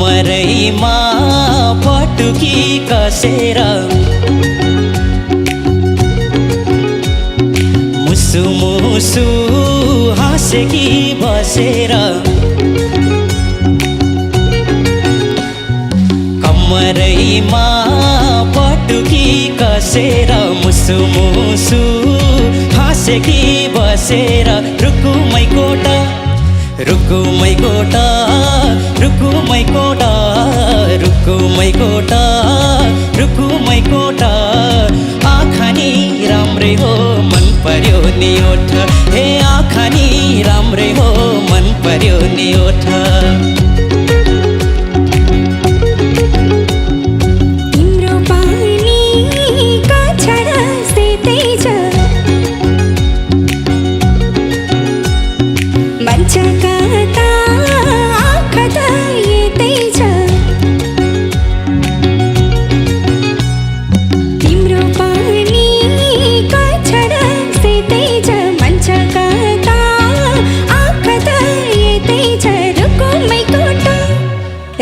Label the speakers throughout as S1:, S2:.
S1: कमरैमा पटुकी कसेर मुसु मुसु हाँसेकी बसेर कमरैमा पटुकी कसेर मुसु मुसु हाँसेकी बसेर रुकुमै कोटा रुकुमै कोटा रुकुमै कोटा रुकुमै कोटा रुकुमै कोटा आँखा नि राम्रै हो मन पर्यो नि ओठ हे आँखा नि राम्रै हो मन पर्यो नि ओठ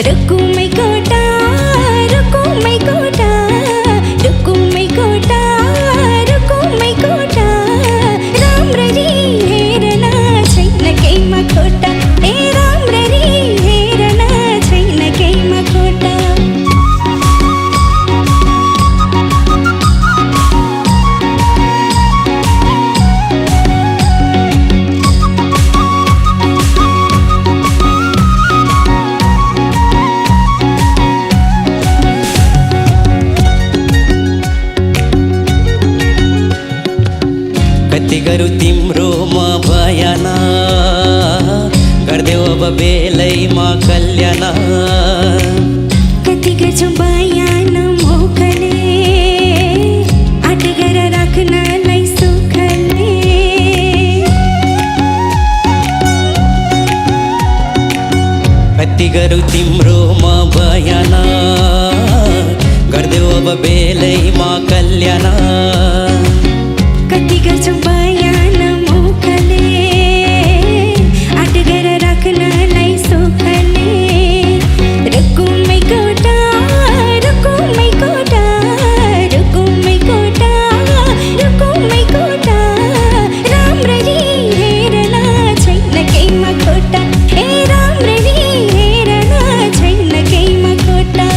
S2: रुकुमै कोटा रुकुमै कोटा रुकुमै कोटा रुकुमै कोटा राम्ररी हेर्न छैन केहीमा खोटा ए राम्ररी हेर्न छैन केहीमा खोटा
S1: कति गरौँ तिम्रोमा बयान गर्देऊ अब बेलैमा कल्याण
S2: कति गर्छौ बयान मुखले आट गर राख्नलाई सुखले
S1: कति गरौँ तिम्रोमा बयान गर्देऊ अब बेलैमा कल्याण
S2: कति गर्छौ बयान मुखले आट गर राख्नलाई सुखले रुकुमै कोटा रुकुमै कोटा रुकुमै कोटा रुकुमै कोटा राम्ररी हेर्न छैन केहीमा खोटा ए राम्ररी हेर्न छैन केहीमा खोटा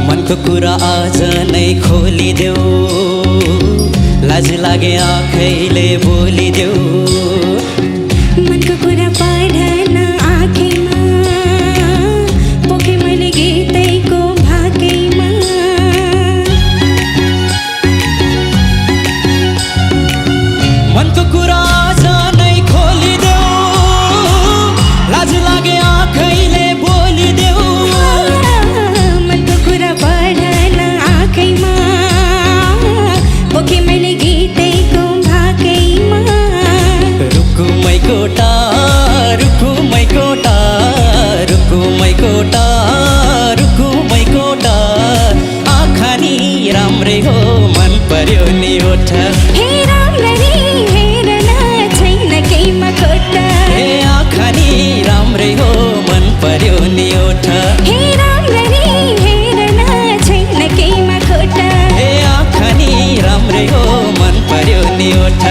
S1: मनको कुरा आज नै खोलिदेऊ लाज लागे आँखैले बोलिदेऊ
S2: मनको कुरा पढ्न आँखैमा पोखे मैले गीतैको भाकैमा
S1: मनको कुरा आज नै खोलिदेऊ लाज लागे आँखैले बोलिदेऊ
S2: पोखे मैले गीतैको भाकैमा
S1: रुकुमै कोटा रुकुमै कोटा रुकुमै कोटा रुकुमै कोटा आँखा नि राम्रै हो मन पर्यो नि ओठ
S2: हे राम्ररी हेर्न छैन केहीमा खोटा
S1: हे आँखा नि राम्रै हो मन पर्यो नि ओठ
S2: हे राम्ररी हेर्न छैन केहीमा खोटा
S1: हे आँखा नि राम्रै हो मन पर्यो नि ओठ